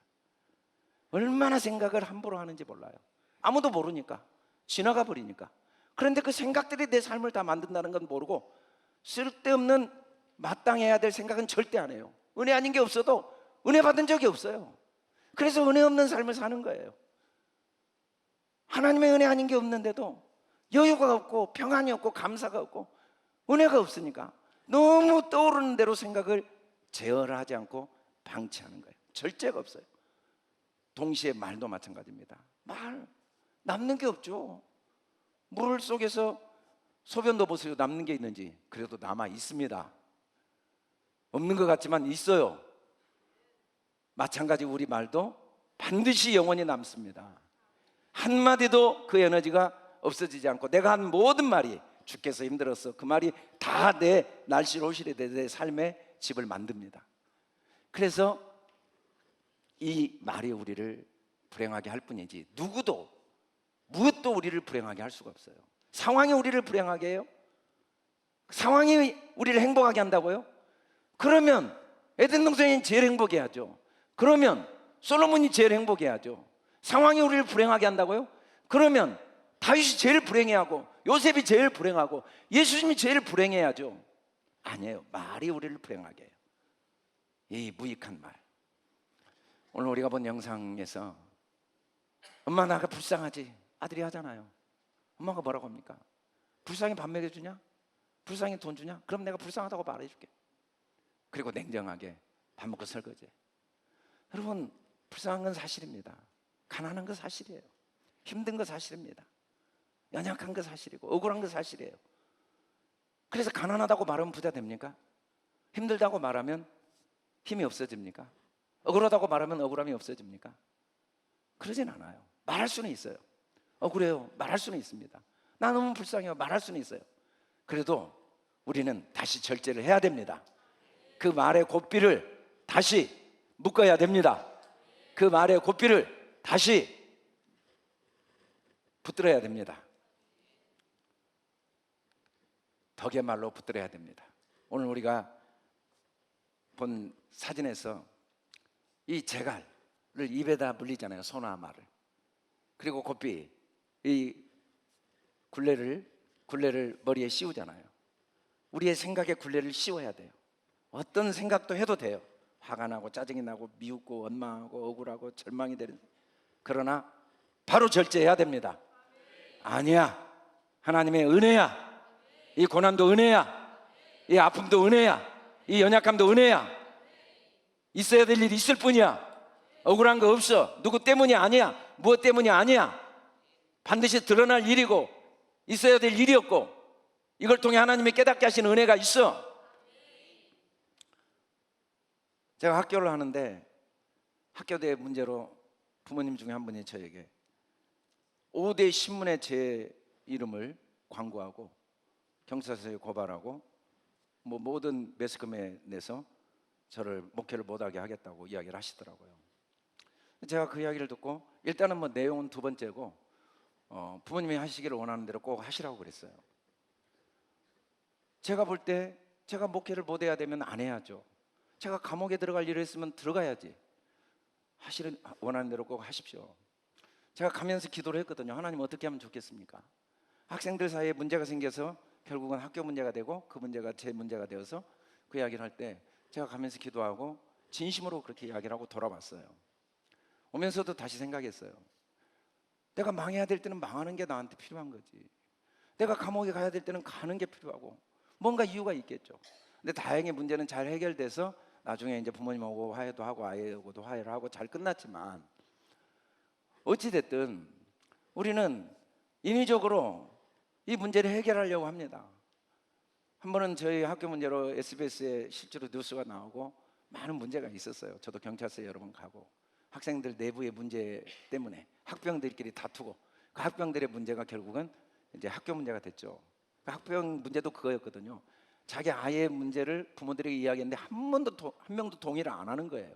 얼마나 생각을 함부로 하는지 몰라요. 아무도 모르니까, 지나가 버리니까. 그런데 그 생각들이 내 삶을 다 만든다는 건 모르고 쓸데없는 마땅해야 될 생각은 절대 안 해요. 은혜 아닌 게 없어도 은혜 받은 적이 없어요. 그래서 은혜 없는 삶을 사는 거예요. 하나님의 은혜 아닌 게 없는데도 여유가 없고 평안이 없고 감사가 없고 은혜가 없으니까 너무 떠오르는 대로 생각을 제어하지 않고 방치하는 거예요. 절제가 없어요. 동시에 말도 마찬가지입니다. 말 남는 게 없죠. 물 속에서 소변도 보세요. 남는 게 있는지. 그래도 남아 있습니다. 없는 것 같지만 있어요. 마찬가지 우리 말도 반드시 영원히 남습니다. 한마디도 그 에너지가 없어지지 않고, 내가 한 모든 말이 주께서 힘들어서 그 말이 다 내 날씨로실에 내 삶의 집을 만듭니다. 그래서 이 말이 우리를 불행하게 할 뿐이지 누구도 무엇도 우리를 불행하게 할 수가 없어요. 상황이 우리를 불행하게 해요? 상황이 우리를 행복하게 한다고요? 그러면 에덴 동산이 제일 행복해야죠. 그러면 솔로몬이 제일 행복해야죠. 상황이 우리를 불행하게 한다고요? 그러면 다윗이 제일 불행해하고 요셉이 제일 불행하고 예수님이 제일 불행해야죠. 아니에요. 말이 우리를 불행하게 해요. 이 무익한 말. 오늘 우리가 본 영상에서 엄마 나가 불쌍하지 아들이 하잖아요. 엄마가 뭐라고 합니까? 불쌍히 밥 먹여주냐? 불쌍히 돈 주냐? 그럼 내가 불쌍하다고 말해줄게. 그리고 냉정하게 밥 먹고 설거지. 여러분, 불쌍한 건 사실입니다. 가난한 건 사실이에요. 힘든 건 사실입니다. 연약한 건 사실이고 억울한 건 사실이에요. 그래서 가난하다고 말하면 부자 됩니까? 힘들다고 말하면 힘이 없어집니까? 억울하다고 말하면 억울함이 없어집니까? 그러진 않아요. 말할 수는 있어요. 억울해요. 말할 수는 있습니다. 나 너무 불쌍해요. 말할 수는 있어요. 그래도 우리는 다시 절제를 해야 됩니다. 그 말의 고삐를 다시 묶어야 됩니다. 그 말의 고삐를 다시 붙들어야 됩니다. 덕의 말로 붙들어야 됩니다. 오늘 우리가 본 사진에서 이 재갈을 입에다 물리잖아요. 소나 말을. 그리고 고삐, 이 굴레를 머리에 씌우잖아요. 우리의 생각에 굴레를 씌워야 돼요. 어떤 생각도 해도 돼요. 화가 나고 짜증이 나고 미웃고 원망하고 억울하고 절망이 되는. 그러나 바로 절제해야 됩니다. 아니야, 하나님의 은혜야. 이 고난도 은혜야. 이 아픔도 은혜야. 이 연약함도 은혜야. 있어야 될 일이 있을 뿐이야. 억울한 거 없어. 누구 때문이 아니야. 무엇 때문이 아니야. 반드시 드러날 일이고 있어야 될 일이었고 이걸 통해 하나님이 깨닫게 하시는 은혜가 있어. 제가 학교를 하는데 학교 내 문제로 부모님 중에 한 분이 저에게 5대 신문에 제 이름을 광고하고 경찰서에 고발하고 뭐 모든 매스컴에 내서 저를 목회를 못하게 하겠다고 이야기를 하시더라고요. 제가 그 이야기를 듣고 일단은 뭐 내용은 두 번째고 부모님이 하시기를 원하는 대로 꼭 하시라고 그랬어요. 제가 볼 때 제가 목회를 못해야 되면 안 해야죠. 제가 감옥에 들어갈 일을 했으면 들어가야지. 하시는 원하는 대로 꼭 하십시오. 제가 가면서 기도를 했거든요. 하나님 어떻게 하면 좋겠습니까? 학생들 사이에 문제가 생겨서 결국은 학교 문제가 되고 그 문제가 제 문제가 되어서 그 이야기를 할 때 제가 가면서 기도하고 진심으로 그렇게 이야기를 하고 돌아왔어요. 오면서도 다시 생각했어요. 내가 망해야 될 때는 망하는 게 나한테 필요한 거지. 내가 감옥에 가야 될 때는 가는 게 필요하고 뭔가 이유가 있겠죠. 근데 다행히 문제는 잘 해결돼서 나중에 이제 부모님하고 화해도 하고 아이하고도 화해를 하고 잘 끝났지만 어찌됐든 우리는 인위적으로 이 문제를 해결하려고 합니다. 한 번은 저희 학교 문제로 SBS에 실제로 뉴스가 나오고 많은 문제가 있었어요. 저도 경찰서에 여러 번 가고 학생들 내부의 문제 때문에 학병들끼리 다투고 그 학병들의 문제가 결국은 이제 학교 문제가 됐죠. 그 학병 문제도 그거였거든요. 자기 아이의 문제를 부모들에게 이야기했는데 한 명도 동의를 안 하는 거예요.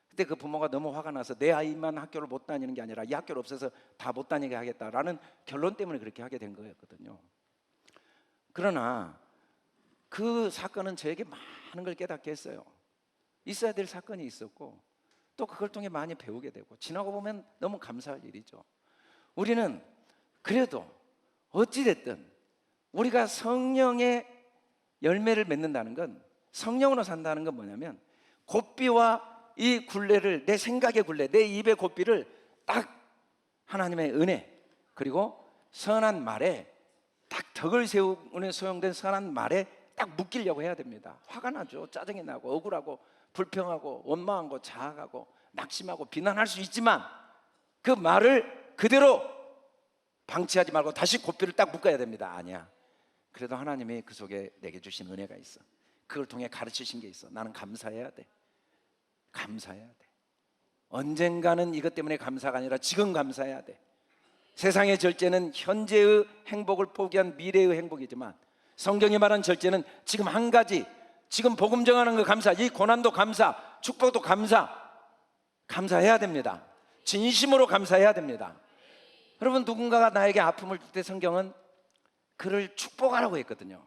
그때 그 부모가 너무 화가 나서 내 아이만 학교를 못 다니는 게 아니라 이 학교를 없애서 다 못 다니게 하겠다라는 결론 때문에 그렇게 하게 된 거였거든요. 그러나 그 사건은 저에게 많은 걸 깨닫게 했어요. 있어야 될 사건이 있었고 또 그걸 통해 많이 배우게 되고 지나고 보면 너무 감사할 일이죠. 우리는 그래도 어찌됐든 우리가 성령의 열매를 맺는다는 건, 성령으로 산다는 건 뭐냐면 고삐와 이 굴레를, 내 생각의 굴레, 내 입의 고삐를 딱 하나님의 은혜 그리고 선한 말에 딱 덕을 세우는 소용된 선한 말에 딱 묶이려고 해야 됩니다. 화가 나죠. 짜증이 나고 억울하고 불평하고 원망하고 자학하고 낙심하고 비난할 수 있지만 그 말을 그대로 방치하지 말고 다시 고삐를 딱 묶어야 됩니다. 아니야, 그래도 하나님이 그 속에 내게 주신 은혜가 있어. 그걸 통해 가르치신 게 있어. 나는 감사해야 돼. 감사해야 돼. 언젠가는 이것 때문에 감사가 아니라 지금 감사해야 돼. 세상의 절제는 현재의 행복을 포기한 미래의 행복이지만 성경이 말한 절제는 지금 한 가지, 지금 복음 정하는 거 감사, 이 고난도 감사, 축복도 감사해야 됩니다. 진심으로 감사해야 됩니다. 여러분, 누군가가 나에게 아픔을 줄 때 성경은 그를 축복하라고 했거든요.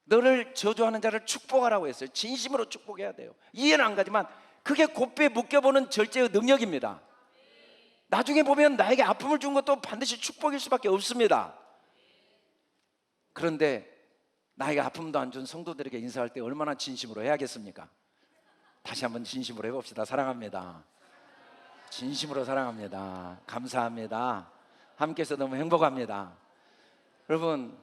너를 저주하는 자를 축복하라고 했어요. 진심으로 축복해야 돼요. 이해는 안 가지만 그게 곱게 묶여보는 절제의 능력입니다. 나중에 보면 나에게 아픔을 준 것도 반드시 축복일 수밖에 없습니다. 그런데 나에게 아픔도 안 준 성도들에게 인사할 때 얼마나 진심으로 해야겠습니까? 다시 한번 진심으로 해봅시다. 사랑합니다. 진심으로 사랑합니다. 감사합니다. 함께해서 너무 행복합니다. 여러분,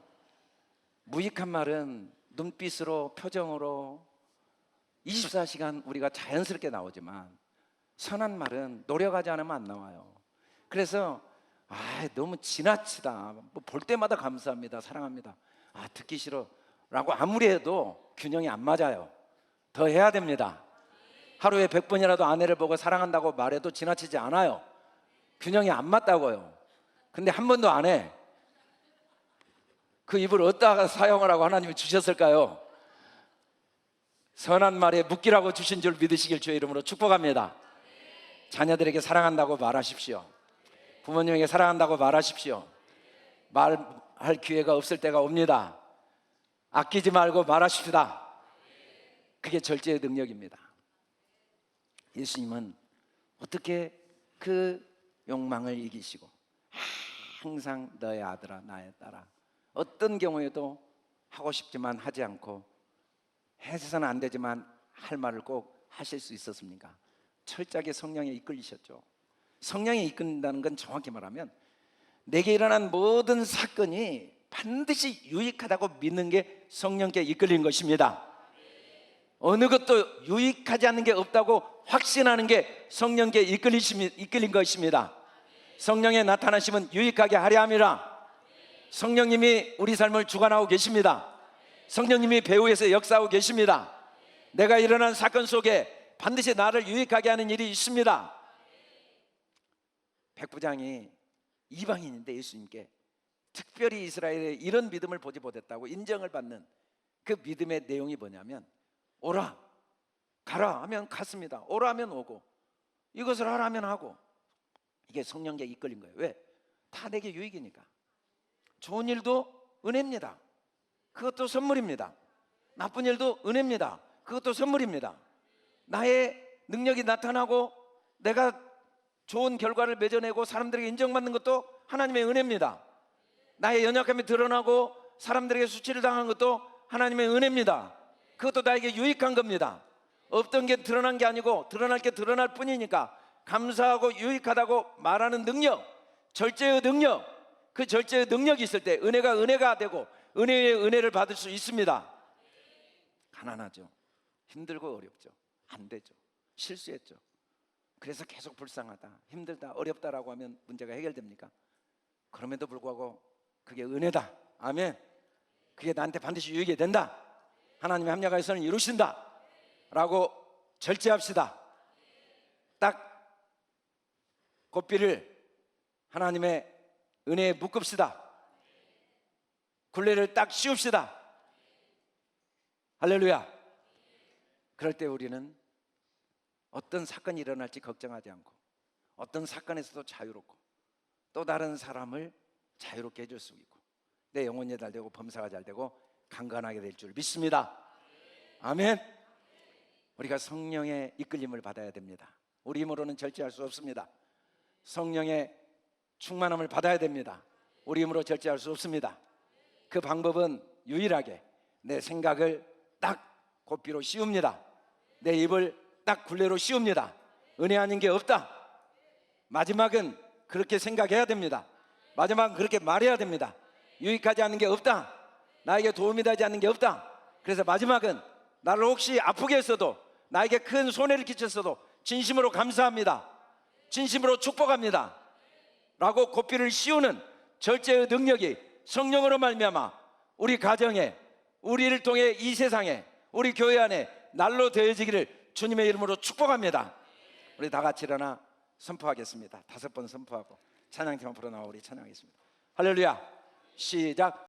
무익한 말은 눈빛으로, 표정으로 24시간 우리가 자연스럽게 나오지만 선한 말은 노력하지 않으면 안 나와요. 그래서 너무 지나치다, 볼 때마다 감사합니다, 사랑합니다, 듣기 싫어 라고 아무리 해도 균형이 안 맞아요. 더 해야 됩니다. 하루에 100번이라도 아내를 보고 사랑한다고 말해도 지나치지 않아요. 균형이 안 맞다고요. 근데 한 번도 안 해. 그 입을 어디다가 사용하라고 하나님이 주셨을까요? 선한 말에 묶이라고 주신 줄 믿으시길 주의 이름으로 축복합니다. 자녀들에게 사랑한다고 말하십시오. 부모님에게 사랑한다고 말하십시오. 말할 기회가 없을 때가 옵니다. 아끼지 말고 말하십시다. 그게 절제의 능력입니다. 예수님은 어떻게 그 욕망을 이기시고 항상 너의 아들아, 나의 딸아, 어떤 경우에도 하고 싶지만 하지 않고 해서는 안 되지만 할 말을 꼭 하실 수 있었습니까? 철저하게 성령에 이끌리셨죠. 성령에 이끈다는 건 정확히 말하면 내게 일어난 모든 사건이 반드시 유익하다고 믿는 게 성령께 이끌린 것입니다. 어느 것도 유익하지 않는 게 없다고 확신하는 게 성령께 이끌린 것입니다. 성령의 나타나심은 유익하게 하려 함이라. 성령님이 우리 삶을 주관하고 계십니다. 성령님이 배후에서 역사하고 계십니다. 내가 일어난 사건 속에 반드시 나를 유익하게 하는 일이 있습니다. 백부장이 이방인인데 예수님께 특별히 이스라엘에 이런 믿음을 보지 못했다고 인정을 받는 그 믿음의 내용이 뭐냐면, 오라, 가라 하면 갔습니다. 오라 하면 오고, 이것을 하라 하면 하고. 이게 성령께 이끌린 거예요. 왜? 다 내게 유익이니까. 좋은 일도 은혜입니다. 그것도 선물입니다. 나쁜 일도 은혜입니다. 그것도 선물입니다. 나의 능력이 나타나고 내가 좋은 결과를 맺어내고 사람들에게 인정받는 것도 하나님의 은혜입니다. 나의 연약함이 드러나고 사람들에게 수치를 당한 것도 하나님의 은혜입니다. 그것도 나에게 유익한 겁니다. 없던 게 드러난 게 아니고 드러날 게 드러날 뿐이니까 감사하고 유익하다고 말하는 능력, 절제의 능력, 그 절제의 능력이 있을 때 은혜가 되고 은혜의 은혜를 받을 수 있습니다. 가난하죠. 힘들고 어렵죠. 안 되죠. 실수했죠. 그래서 계속 불쌍하다, 힘들다, 어렵다라고 하면 문제가 해결됩니까? 그럼에도 불구하고 그게 은혜다. 아멘. 그게 나한테 반드시 유익이 된다. 하나님의 합력하여 선을 이루신다 라고 절제합시다. 딱 고삐를 하나님의 은혜에 묶읍시다. 굴레를 딱 씌웁시다. 할렐루야. 그럴 때 우리는 어떤 사건이 일어날지 걱정하지 않고 어떤 사건에서도 자유롭고 또 다른 사람을 자유롭게 해줄 수 있고 내 영혼이 잘 되고 범사가 잘 되고 강건하게 될 줄 믿습니다. 아멘. 우리가 성령의 이끌림을 받아야 됩니다. 우리 힘으로는 절제할 수 없습니다. 성령의 충만함을 받아야 됩니다. 우리 힘으로 절제할 수 없습니다. 그 방법은 유일하게 내 생각을 딱 고삐로 씌웁니다. 내 입을 딱 굴레로 씌웁니다. 은혜 아닌 게 없다. 마지막은 그렇게 생각해야 됩니다. 마지막은 그렇게 말해야 됩니다. 유익하지 않는 게 없다. 나에게 도움이 되지 않는 게 없다. 그래서 마지막은 나를 혹시 아프게 했어도, 나에게 큰 손해를 끼쳤어도 진심으로 감사합니다, 진심으로 축복합니다 라고 고삐를 씌우는 절제의 능력이 성령으로 말미암아 우리 가정에, 우리를 통해 이 세상에, 우리 교회 안에 날로 되어지기를 주님의 이름으로 축복합니다. 우리 다 같이 일어나 선포하겠습니다. 5번 선포하고 찬양팀 앞으로 나와 우리 찬양하겠습니다. 할렐루야. 시작.